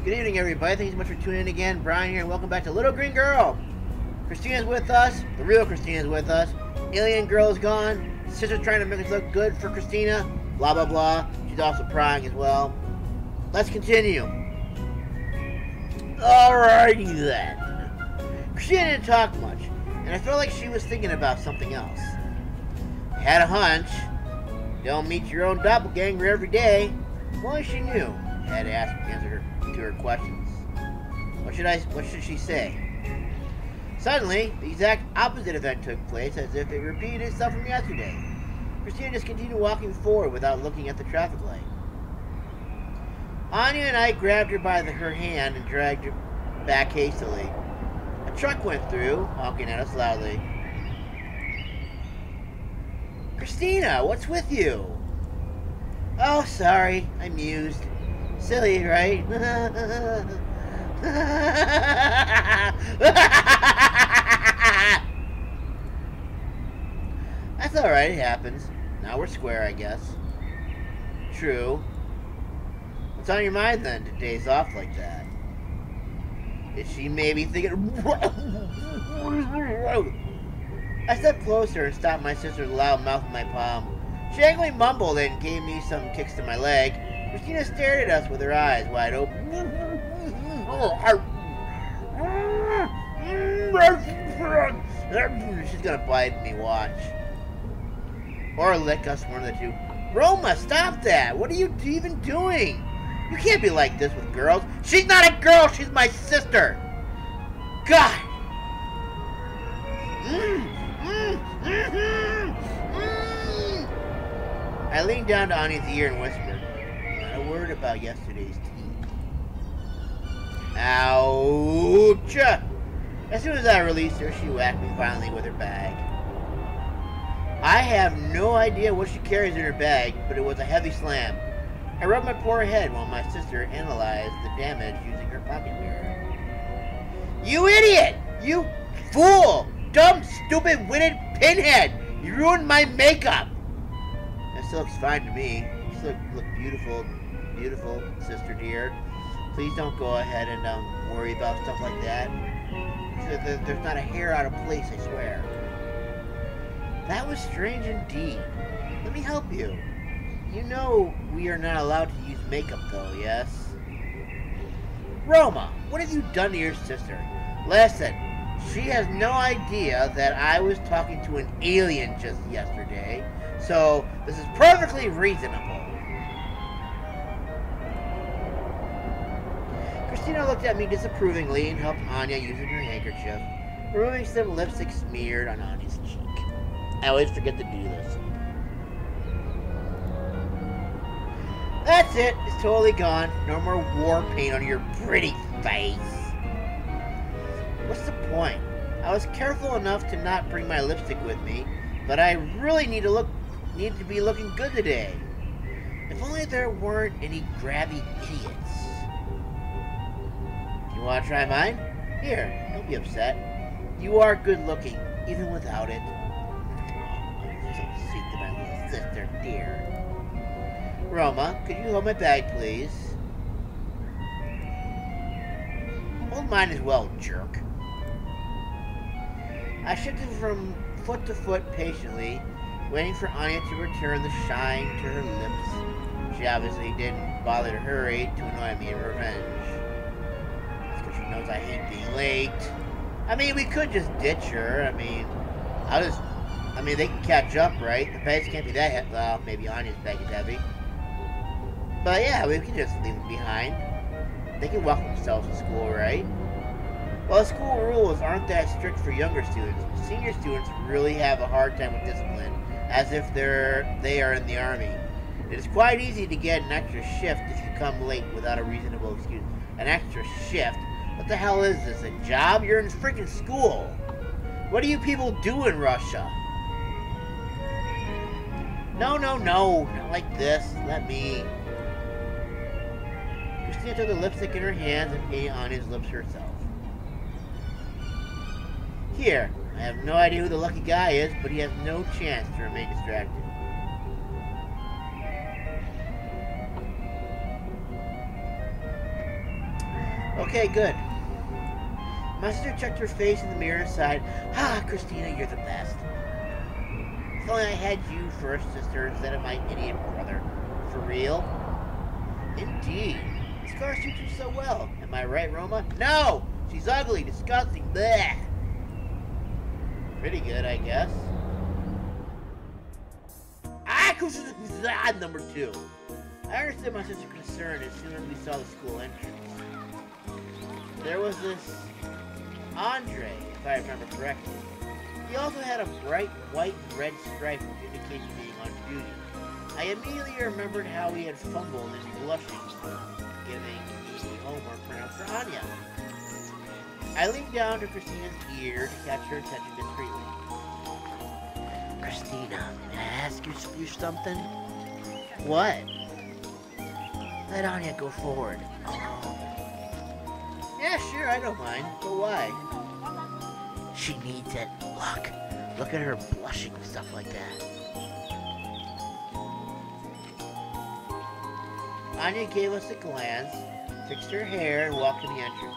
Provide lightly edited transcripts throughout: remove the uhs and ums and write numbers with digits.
Good evening, everybody. Thank you so much for tuning in again. Brian here, and welcome back to Little Green Girl. Christina's with us. The real Christina's with us. Alien Girl's gone. Sister's trying to make us look good for Christina. Blah, blah, blah. She's also prying as well. Let's continue. Alrighty then. Christina didn't talk much, and I felt like she was thinking about something else. I had a hunch. Don't meet your own doppelganger every day. If only she knew. I had to answer to her questions. What should she say? Suddenly, the exact opposite event took place, as if it repeated itself from yesterday. Christina just continued walking forward without looking at the traffic light. Anya and I grabbed her by her hand and dragged her back hastily. A truck went through, honking at us loudly. Christina, what's with you? Oh, sorry, I mused. Silly, right? That's alright, it happens. Now we're square, I guess. True. What's on your mind then to days off like that? Is she maybe thinking... I stepped closer and stopped my sister's loud mouth with my palm. She angrily mumbled and gave me some kicks to my leg. Christina stared at us with her eyes wide open. She's gonna bite me, watch. Or lick us, one of the two. Roma, stop that! What are you even doing? You can't be like this with girls. She's not a girl, she's my sister! God! I leaned down to Anya's ear and whispered, not a word about yesterday's tea. Ouch! As soon as I released her, she whacked me violently with her bag. I have no idea what she carries in her bag, but it was a heavy slam. I rubbed my poor head while my sister analyzed the damage using her pocket mirror. You idiot! You fool! Dumb, stupid, witted pinhead! You ruined my makeup! That still looks fine to me. You still look beautiful, beautiful, sister dear. Please don't go ahead and worry about stuff like that. There's not a hair out of place, I swear. That was strange indeed. Let me help you. You know we are not allowed to use makeup though, yes? Roma, what have you done to your sister? Listen, she has no idea that I was talking to an alien just yesterday, so this is perfectly reasonable. Christina looked at me disapprovingly and helped Anya using her handkerchief, removing some lipstick smeared on Anya's cheek. I always forget to do this. That's it. It's totally gone. No more war paint on your pretty face. What's the point? I was careful enough to not bring my lipstick with me, but I really need to be looking good today. If only there weren't any grabby idiots. You want to try mine? Here, don't be upset. You are good looking, even without it. So sweet to my little sister, dear. Roma, could you hold my bag, please? Hold mine as well, jerk. I shifted from foot to foot patiently, waiting for Anya to return the shine to her lips. She obviously didn't bother to hurry to annoy me in revenge. That's because she knows I hate being late. I mean, we could just ditch her. I mean, they can catch up, right? The bags can't be that heavy. Well, maybe Anya's bag is heavy. But yeah, we can just leave them behind. They can walk themselves to school, right? Well, the school rules aren't that strict for younger students. Senior students really have a hard time with discipline, as if they are in the army. It is quite easy to get an extra shift if you come late without a reasonable excuse. An extra shift? What the hell is this? A job? You're in freaking school. What do you people do in Russia? No, not like this. Let me. Christina took the lipstick in her hands and ate on his lips herself. Here, I have no idea who the lucky guy is, but he has no chance to remain distracted. Okay, good. My sister checked her face in the mirror and sighed, "Ah, Christina, you're the best. If only I had you first, sister, instead of my idiot brother. For real?" "Indeed. The scar suits you so well. Am I right, Roma?" "No! She's ugly, disgusting, bleh." "Pretty good, I guess." Number 2. I understood my sister's concern as soon as we saw the school entrance. There was this Andre, if I remember correctly. He also had a bright white and red stripe which indicated being on duty. I immediately remembered how he had fumbled and blushing, giving me homework pronounced for Anya. I leaned down to Christina's ear to catch her attention discreetly. "Christina, may I ask you something?" "What?" "Let Anya go forward." "Oh." "Yeah, sure, I don't mind. But why?" "She needs it. Look at her blushing and stuff like that." Anya gave us a glance, fixed her hair, and walked to the entrance.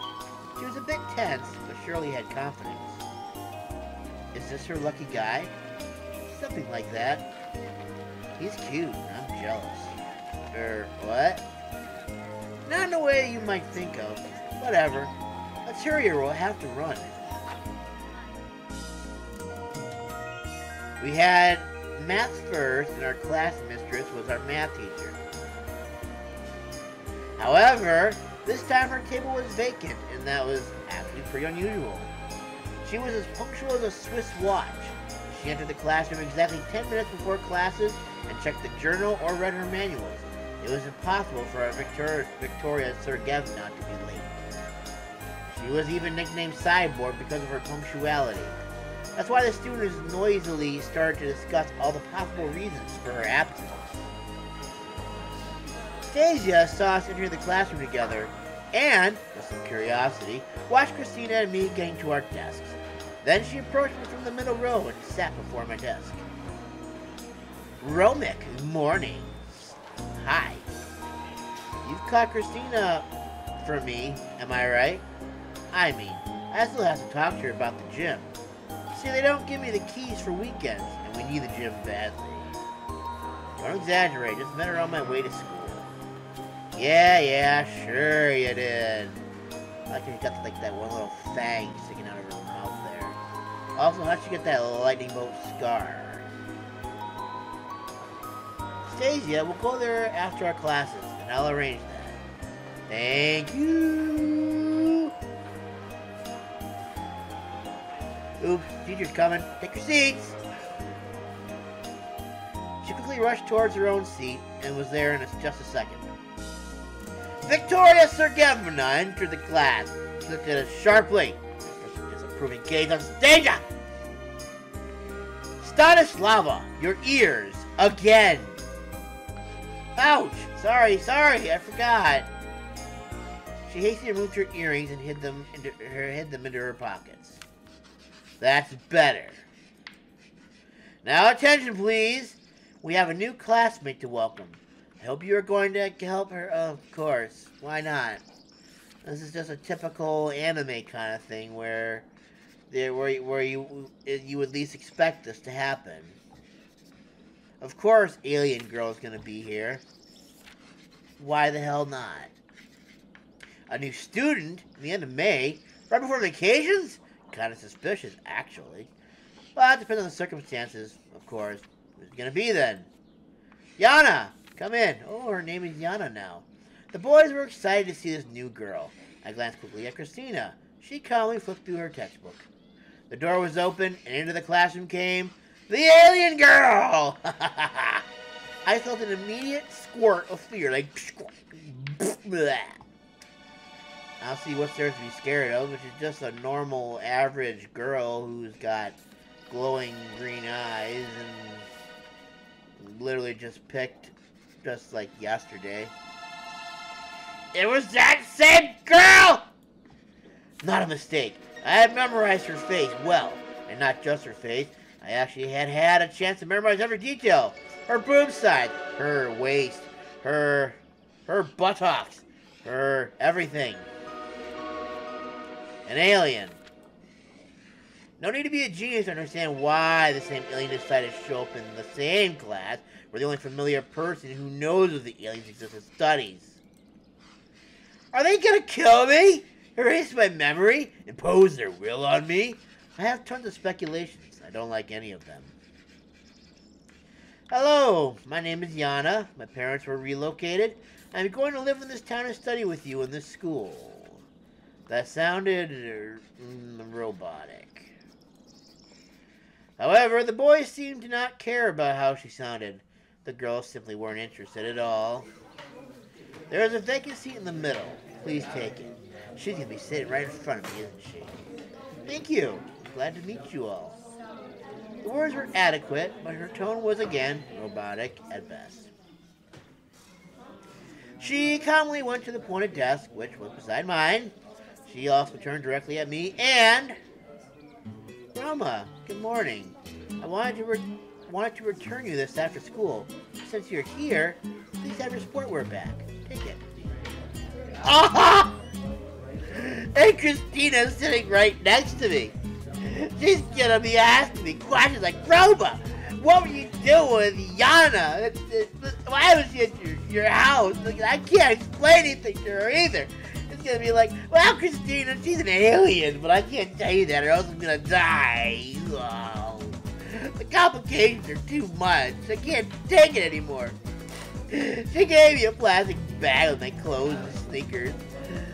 She was a bit tense, but surely had confidence. "Is this her lucky guy?" "Something like that. He's cute. I'm jealous." What?" "Not in the way you might think of. Whatever. Let's hurry or we'll have to run." We had math first, and our class mistress was our math teacher. However, this time her table was vacant, and that was actually pretty unusual. She was as punctual as a Swiss watch. She entered the classroom exactly 10 minutes before classes and checked the journal or read her manuals. It was impossible for our Victoria Sergeyevna to be late. She was even nicknamed Cyborg because of her punctuality. That's why the students noisily started to discuss all the possible reasons for her absence. Stasia saw us enter the classroom together and, with some curiosity, watched Christina and me getting to our desks. Then she approached me from the middle row and sat before my desk. "Romik, good morning." "Hi. You've caught Christina for me, am I right?" "I mean, I still have to talk to her about the gym. See, they don't give me the keys for weekends, and we need the gym badly." "Don't exaggerate, just met her on my way to school." Yeah, sure you did." I like her got like that one little fang sticking out of her mouth there. Also, how'd she get that lightning bolt scar? "Stasia, we'll go there after our classes, and I'll arrange that." "Thank you." "Oops, teacher's coming. Take your seats." She quickly rushed towards her own seat and was there in just a second. Victoria Sergeyevna entered the class. She looked at us sharply. Disapproving gaze on Stasia. "Stanislava, your ears, again." "Ouch! Sorry, I forgot." She hastily removed her earrings and hid them into her pockets. "That's better. Now attention, please. We have a new classmate to welcome. I hope you are going to help her." "Of course. Why not? This is just a typical anime kind of thing where you would least expect this to happen. Of course, Alien Girl's gonna be here. Why the hell not? A new student at the end of May, right before vacations? Kind of suspicious, actually. But it depends on the circumstances, of course. Who's it gonna be then?" "Yana! Come in." Oh, her name is Yana now. The boys were excited to see this new girl. I glanced quickly at Christina. She calmly flipped through her textbook. The door was open, and into the classroom came the Alien Girl! I felt an immediate squirt of fear, like... bleh. I don't see what's there to be scared of, which is just a normal, average girl who's got glowing green eyes and literally just picked just like yesterday. It was that same girl! Not a mistake. I had memorized her face well, and not just her face. I actually had a chance to memorize every detail. Her boob side, her waist, her buttocks, her everything. An alien. No need to be a genius to understand why the same alien decided to show up in the same class where the only familiar person who knows of the aliens existence studies. Are they gonna kill me? Erase my memory? Impose their will on me? I have tons of speculations. I don't like any of them. Hello, my name is Yana. My parents were relocated. I'm going to live in this town and study with you in this school. That sounded robotic. However, the boys seemed to not care about how she sounded. The girls simply weren't interested at all. There is a vacant seat in the middle. Please take it. She's going to be sitting right in front of me, isn't she? Thank you. Glad to meet you all. The words were adequate, but her tone was again robotic at best. She calmly went to the pointed desk, which was beside mine. She also turned directly at me and... Roma, good morning. I wanted to return you this after school. Since you're here, please have your sportwear back. Take it. Ah! And Christina's sitting right next to me. She's gonna be asking me questions like, Roma, what were you doing with Yana? Why was she at your house? I can't explain anything to her either. It's gonna be like, well, Christina, she's an alien, but I can't tell you that or else I'm gonna die. Oh, the complications are too much. I can't take it anymore. She gave me a plastic bag with my clothes and sneakers.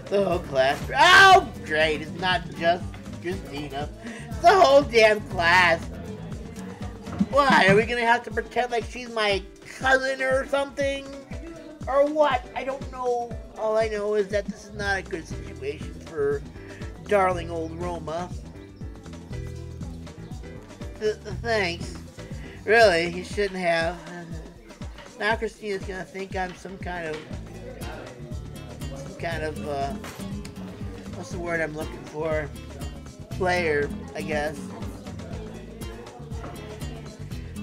The whole class. Oh, great. It's not just Christina. It's the whole damn class. Why? Are we going to have to pretend like she's my cousin or something? Or what? I don't know. All I know is that this is not a good situation for darling old Roma. Thanks. Really, you shouldn't have. Now Christina's gonna think I'm some kind of, what's the word I'm looking for? Player, I guess.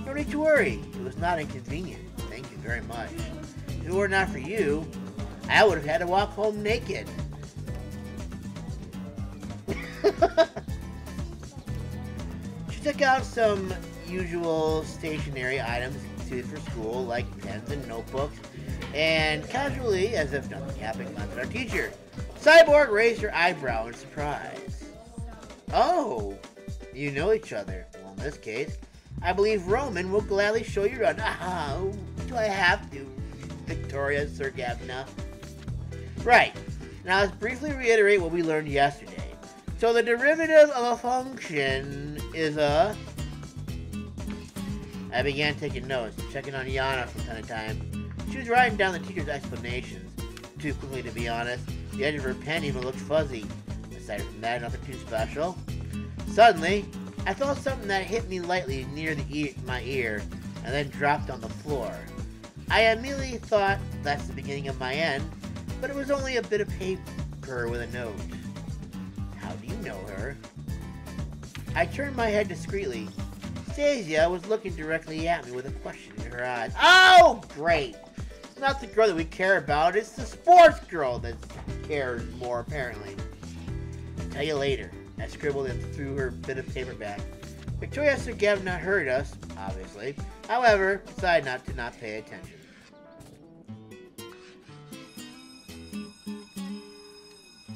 No need to worry. It was not inconvenient. Thank you very much. If it were not for you, I would have had to walk home naked. She took out some usual stationery items suited for school, like pens and notebooks, and casually, as if nothing happened, glanced at our teacher. Cyborg raised her eyebrow in surprise. Oh, you know each other. Well, in this case, I believe Roman will gladly show you around. Oh, do I have to, Victoria Sergeyevna? Right. Now let's briefly reiterate what we learned yesterday. So the derivative of a function is a... I began taking notes, checking on Yana from time to time. She was writing down the teacher's explanations. Too quickly, to be honest. The edge of her pen even looked fuzzy. Aside from that, nothing too special. Suddenly, I felt something that hit me lightly near my ear, and then dropped on the floor. I immediately thought that's the beginning of my end, but it was only a bit of paper with a note. How do you know her? I turned my head discreetly. Stasia was looking directly at me with a question in her eyes. Oh, great! It's not the girl that we care about, it's the sports girl that cares more, apparently. I'll tell you later. I scribbled and threw her bit of paper back. Victoria Sergeyevna heard us, obviously. However, decided not to pay attention.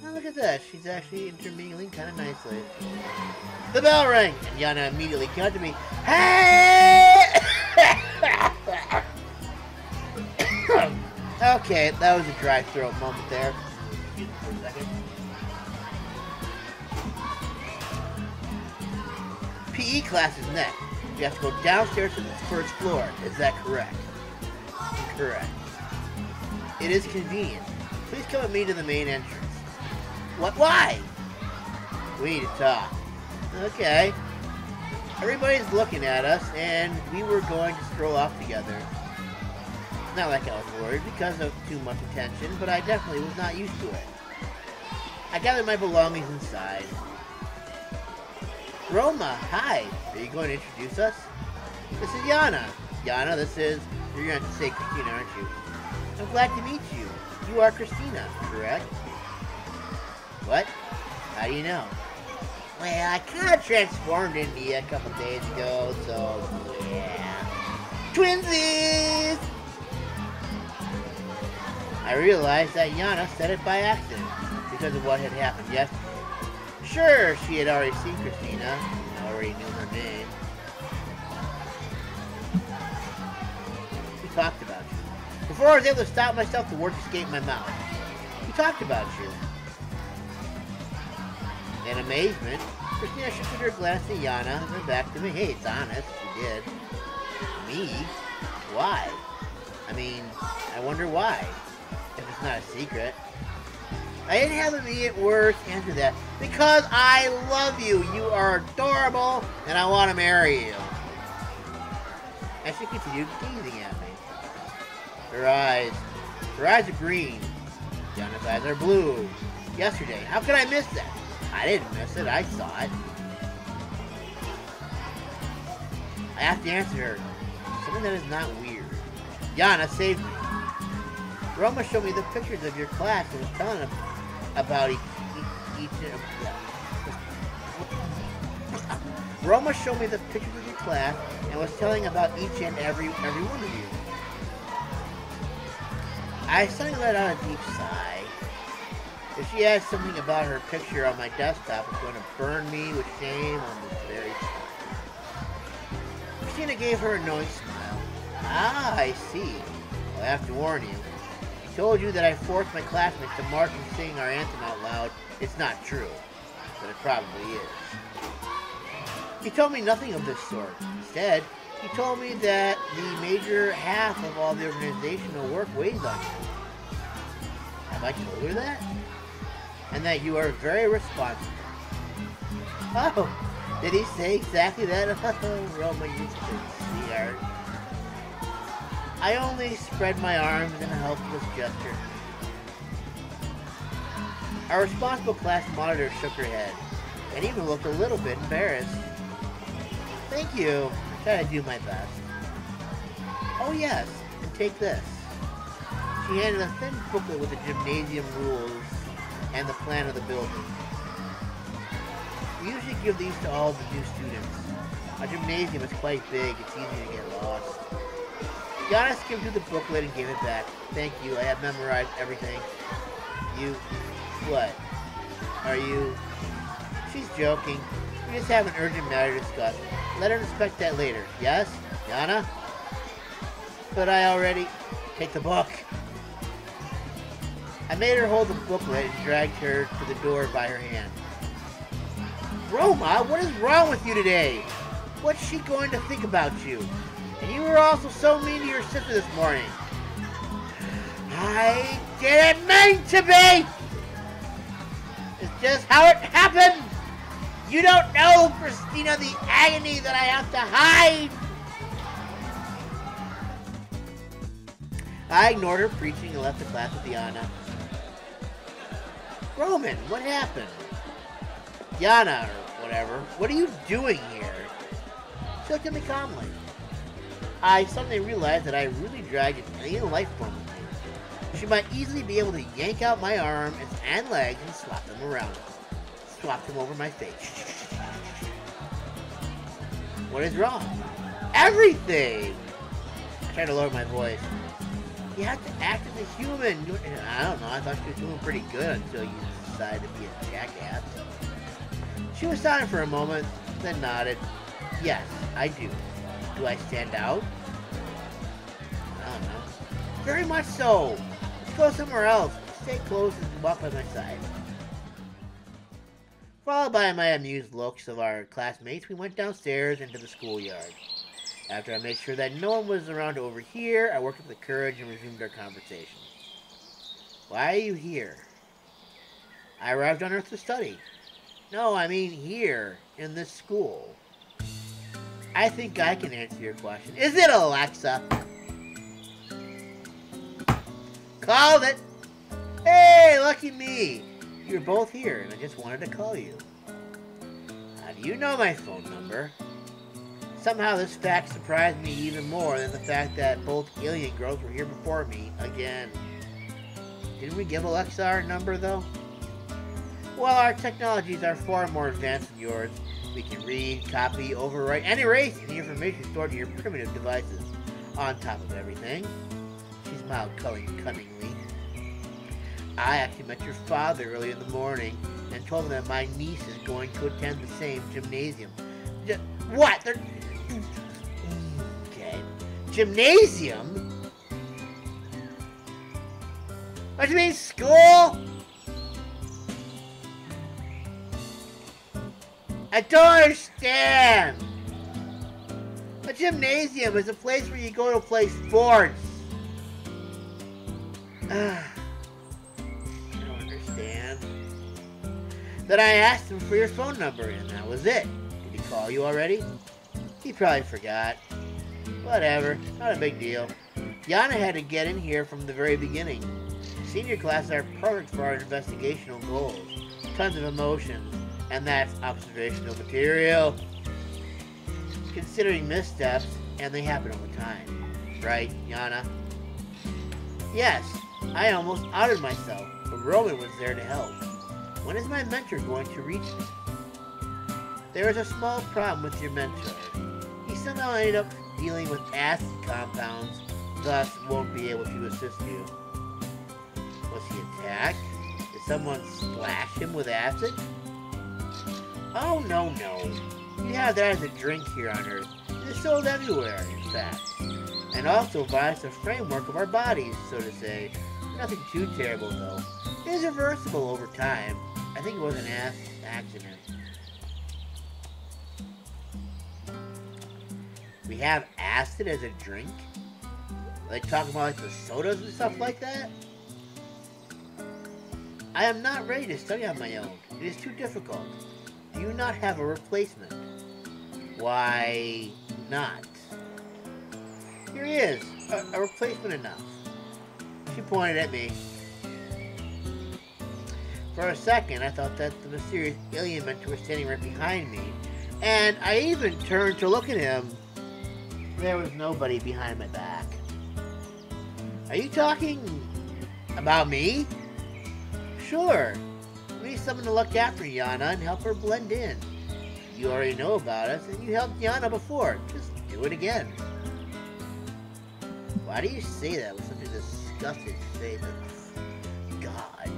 Oh, look at that. She's actually intermingling kind of nicely. The bell rang, and Yana immediately came to me. Hey! Okay, that was a dry throat moment there. Excuse me for a second. PE class is next. You have to go downstairs to the first floor. Is that correct? Correct. It is convenient. Please come with me to the main entrance. What? Why? We need to talk. Okay. Everybody's looking at us, and we were going to stroll off together. Not like I was worried because of too much attention, but I definitely was not used to it. I gathered my belongings inside. Roma, hi. Are you going to introduce us? This is Yana. Yana, this is... You're going to have to say Christina, aren't you? I'm glad to meet you. You are Christina, correct? What? How do you know? Well, I kind of transformed into you a couple days ago, so yeah. Twinsies! I realized that Yana said it by accident because of what had happened yesterday. Sure, she had already seen Christina and already knew her name. We talked about you. Before I was able to stop myself, the words escaped my mouth. We talked about you. In amazement, Christina shifted her glance to Yana and then back to me. Hey, it's honest, she did. Me? Why? I mean, I wonder why. If it's not a secret. I didn't have immediate words to answer that. Because I love you. You are adorable, and I want to marry you. And she continued gazing at me. Her eyes are green. Yana's eyes are blue. Yesterday, how could I miss that? I didn't miss it. I saw it. I have to answer her. Something that is not weird. Yana saved me. Roma showed me the pictures of your class and was telling them about each Roma showed me the pictures of your class and was telling about each and every one of you. I suddenly let out a deep sigh. If she had something about her picture on my desktop, it's going to burn me with shame on this very spot. Christina gave her a knowing smile. Ah, I see. Well, I have to warn you. I told you that I forced my classmates to march and sing our anthem out loud. It's not true, but it probably is. He told me nothing of this sort. Instead, he told me that the major half of all the organizational work weighs on you. Have I told her that? And that you are very responsible. Oh, did he say exactly that? Roma, you sweetheart. I only spread my arms in a helpless gesture. Our responsible class monitor shook her head, and even looked a little bit embarrassed. Thank you. I try to do my best. Oh yes, and take this. She handed a thin booklet with the gymnasium rules and the plan of the building. We usually give these to all the new students. Our gymnasium is quite big, it's easy to get lost. Yana skimmed through the booklet and gave it back. Thank you, I have memorized everything. You... what? Are you... She's joking. We just have an urgent matter to discuss. Let her inspect that later. Yes? Yana? But I already... Take the book. I made her hold the booklet and dragged her to the door by her hand. Roma, what is wrong with you today? What's she going to think about you? And you were also so mean to your sister this morning. I didn't mean to be! It's just how it happened! You don't know, Christina, the agony that I have to hide! I ignored her preaching and left the class with Yana. Roman, what happened? Yana, or whatever, what are you doing here? She looked at me calmly. I suddenly realized that I really dragged an alien life form with me. She might easily be able to yank out my arms and legs and swap them around. Swap them over my face. What is wrong? Everything! I tried to lower my voice. You have to act as a human. I don't know, I thought she was doing pretty good until you decided to be a jackass. She was silent for a moment, then nodded. Yes, I do. Do I stand out? I don't know. Very much so. Let's go somewhere else. Stay close and walk by my side. Followed by my amused looks of our classmates, we went downstairs into the schoolyard. After I made sure that no one was around to overhear, I worked up the courage and resumed our conversation. Why are you here? I arrived on Earth to study. No, I mean here, in this school. I think I can answer your question. Is it Alexa? Called it! Hey, lucky me! You're both here, and I just wanted to call you. How do you know my phone number? Somehow this fact surprised me even more than the fact that both alien girls were here before me again. Didn't we give Alexa our number, though? While our technologies are far more advanced than yours, we can read, copy, overwrite, and erase any information stored in your primitive devices. On top of everything, she smiled cunningly. I actually met your father early in the morning and told him that my niece is going to attend the same gymnasium. What? Okay. Gymnasium? What do you mean, school? I don't understand. A gymnasium is a place where you go to play sports. I don't understand. Then I asked him for your phone number, and that was it. Did he call you already? He probably forgot. Whatever, not a big deal. Yana had to get in here from the very beginning. Senior classes are perfect for our investigational goals. Tons of emotions, and that's observational material. Considering missteps, and they happen all the time. Right, Yana? Yes, I almost outed myself, but Roman was there to help. When is my mentor going to reach me? There is a small problem with your mentor. He somehow ended up dealing with acid compounds, thus won't be able to assist you. Was he attacked? Did someone splash him with acid? Oh, no. We have that as a drink here on Earth. It is sold everywhere, in fact. And also violates the framework of our bodies, so to say. Nothing too terrible, though. It is reversible over time. I think it was an accident. We have acid as a drink? Like talking about like the sodas and stuff like that? I am not ready to study on my own. It is too difficult. Do you not have a replacement? Why not? Here he is. A replacement enough. She pointed at me. For a second, I thought that the mysterious alien mentor was standing right behind me, and I even turned to look at him. There was nobody behind my back. Are you talking about me? Sure. We need someone to look after Yana and help her blend in. You already know about us, and you helped Yana before. Just do it again. Why do you say that with such a disgusted face? God,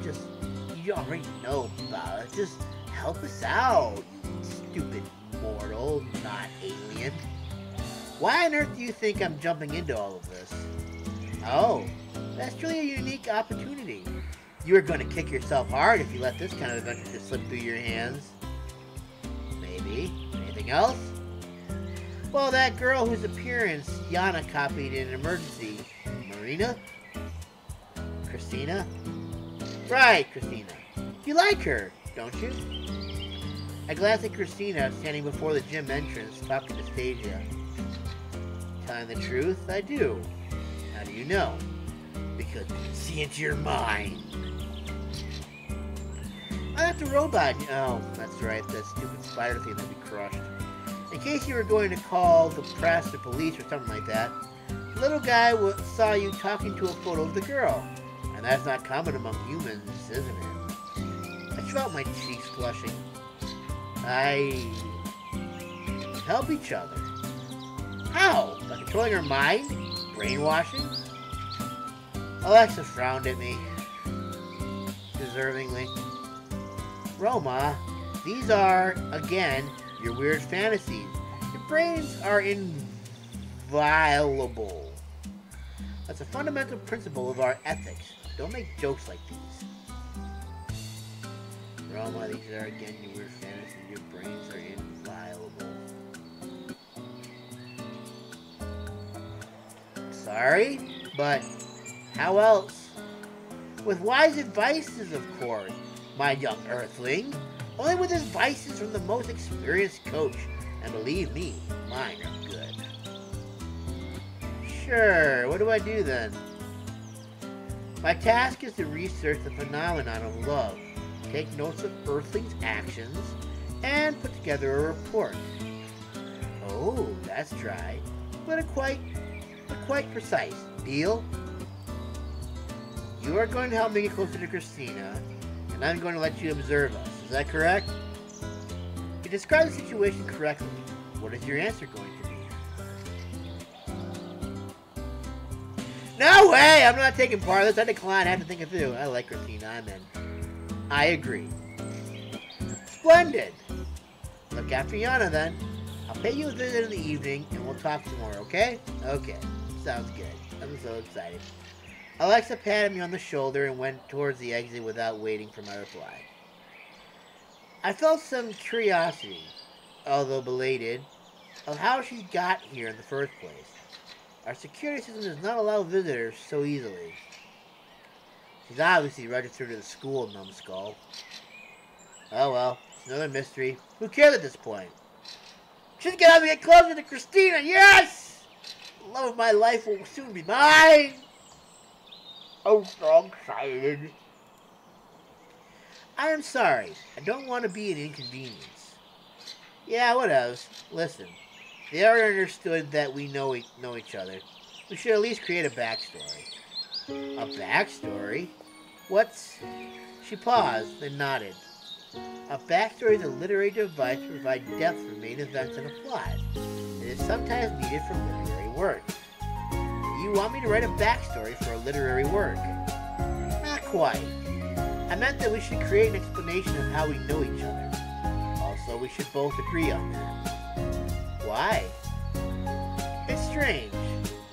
you already know about us. Just help us out, you stupid mortal, not alien. Why on earth do you think I'm jumping into all of this? Oh, that's truly a unique opportunity. You are going to kick yourself hard if you let this kind of adventure just slip through your hands. Maybe. Anything else? Well, that girl whose appearance Yana copied in an emergency. Marina? Christina? Right, Christina. You like her, don't you? I glanced at Christina standing before the gym entrance, talking to Stasia. Telling the truth, I do. How do you know? Because you can see into your mind. I have the robot. Oh, that's right, that stupid spider thing that we crushed. In case you were going to call the press or police or something like that, the little guy saw you talking to a photo of the girl. And that's not common among humans, isn't it? I felt my cheeks flushing. I help each other. How? By controlling her mind? Brainwashing? Alexa frowned at me. Deservingly. Roma, these are, again, your weird fantasies. Your brains are inviolable. That's a fundamental principle of our ethics. Don't make jokes like these. Roma, these are, again, your weird fantasies. Your brains are inviolable. Sorry, but how else? With wise advices, of course, my young earthling. Only with advices from the most experienced coach. And believe me, mine are good. Sure, what do I do then? My task is to research the phenomenon of love, take notes of earthlings' actions, and put together a report. Oh, that's dry, but quite precise. Deal? You are going to help me get closer to Christina, and I'm going to let you observe us. Is that correct? You described the situation correctly. What is your answer going to be? No way! I'm not taking part of this. I decline. I have to think it through. I like Christina. I'm in. I agree. Splendid! Look after Yana, then. I'll pay you a visit in the evening, and we'll talk some more, okay? Okay. Sounds good. I'm so excited. Alexa patted me on the shoulder and went towards the exit without waiting for my reply. I felt some curiosity, although belated, of how she got here in the first place. Our security system does not allow visitors so easily. She's obviously registered to the school, numbskull. Oh well, it's another mystery. Who cares at this point? She's gonna get closer to Christina, yes! The love of my life will soon be mine! Oh, so excited. I am sorry. I don't want to be an inconvenience. Yeah, whatever. Listen, they already understood that we know each other. We should at least create a backstory. A backstory? What's... She paused, then nodded. A backstory is a literary device to provide depth for main events in a plot. It is sometimes needed for literary work. You want me to write a backstory for a literary work? Not quite. I meant that we should create an explanation of how we know each other. Also, we should both agree on that. Why? It's strange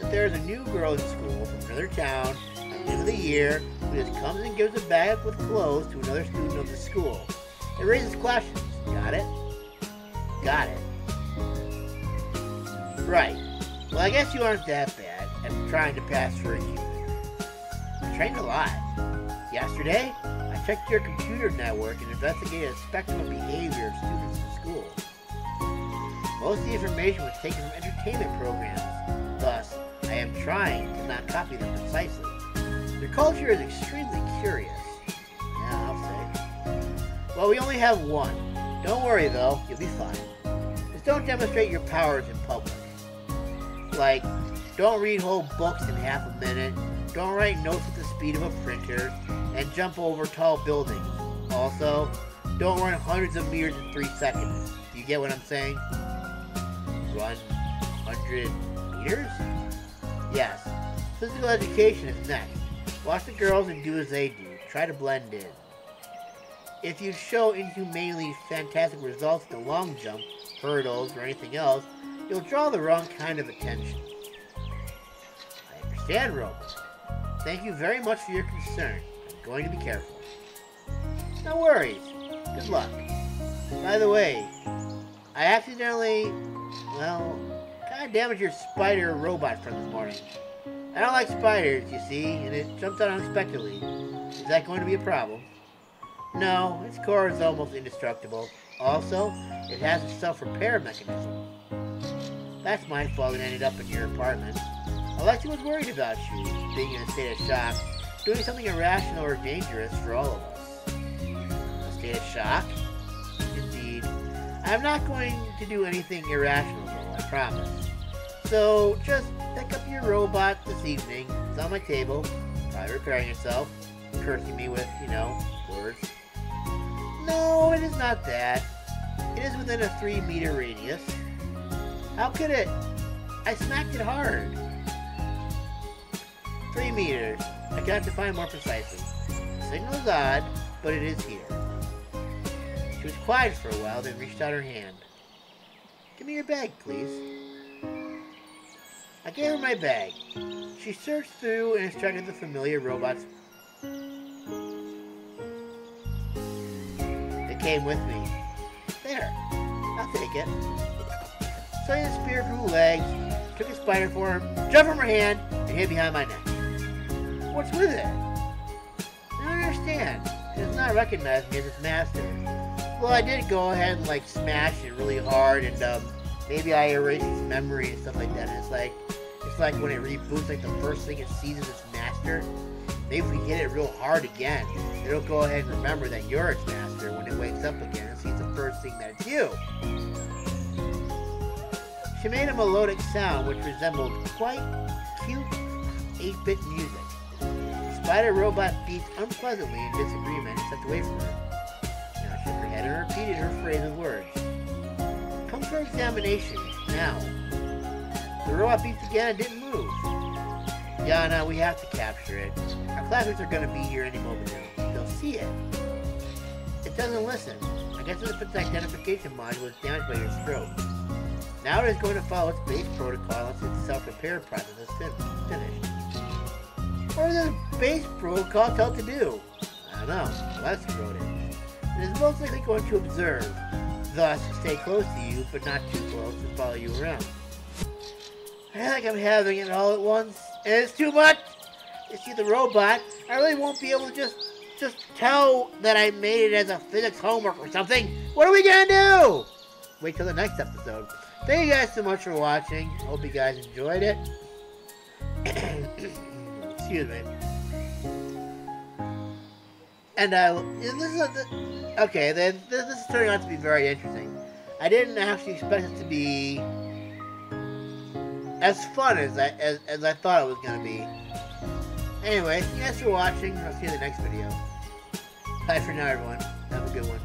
that there is a new girl in school from another town at the end of the year who just comes and gives a bag with clothes to another student of the school. It raises questions. Got it? Got it. Right. Well, I guess you aren't that bad at trying to pass for a human. I trained a lot. Yesterday, I checked your computer network and investigated a spectrum of behavior of students in school. Most of the information was taken from entertainment programs. Thus, I am trying to not copy them precisely. Their culture is extremely curious. Yeah, I'll say. Well, we only have one. Don't worry, though. You'll be fine. Just don't demonstrate your powers in public. Like, don't read whole books in half a minute, don't write notes at the speed of a printer, and jump over tall buildings. Also, don't run hundreds of meters in 3 seconds. Do you get what I'm saying? Run 100 meters? Yes. Physical education is next. Watch the girls and do as they do. Try to blend in. If you show inhumanely fantastic results at the long jump, hurdles, or anything else, you'll draw the wrong kind of attention. I understand, Roman. Thank you very much for your concern. I'm going to be careful. No worries. Good luck. By the way, I accidentally, well, kind of damaged your spider robot friend this morning. I don't like spiders, you see, and it jumped out unexpectedly. Is that going to be a problem? No, its core is almost indestructible. Also, it has a self-repair mechanism. That's my fault it ended up in your apartment. Alexia was worried about you, being in a state of shock, doing something irrational or dangerous for all of us. A state of shock? Indeed. I'm not going to do anything irrational, though, I promise. So, just pick up your robot this evening. It's on my table, probably repairing itself, cursing me with, words. No, it is not that. It is within a 3-meter radius. How could it? I smacked it hard. 3 meters. I got to find more precisely. The signal is odd, but it is here. She was quiet for a while, then reached out her hand. Give me your bag, please. I gave her my bag. She searched through and extracted the familiar robots. They came with me. There. I'll take it. Suddenly the spirit grew legs, took a spider form, jumped from her hand, and hid behind my neck. What's with it? I don't understand. It does not recognize me as its master. Well, I did go ahead and smash it really hard, and maybe I erased its memory and stuff like that. And it's like when it reboots, the first thing it sees is its master. Maybe if we hit it real hard again, it'll go ahead and remember that you're its master when it wakes up again and sees the first thing that it's you. She made a melodic sound which resembled quite cute 8-bit music. Spider Robot beats unpleasantly in disagreement and stepped away from her. Now shook her head and repeated her phrase with words. Come for examination, now. The robot beeps again and didn't move. Yana, we have to capture it. Our classmates are going to be here any moment now. They'll see it. It doesn't listen. I guess if its identification module was damaged by your stroke. Now it is going to follow its base protocol once its self-repair process is finished. What does this base protocol tell it to do? I don't know. Leslie wrote it. It is most likely going to observe, thus stay close to you, but not too close, and follow you around. I feel like I'm having it all at once, and it's too much! You see the robot, I really won't be able to just tell that I made it as a physics homework or something. What are we gonna do? Wait till the next episode. Thank you guys so much for watching. Hope you guys enjoyed it. Excuse me. And this is turning out to be very interesting. I didn't actually expect it to be as fun as I thought it was gonna be. Anyway, thank you guys for watching. I'll see you in the next video. Bye for now, everyone. Have a good one.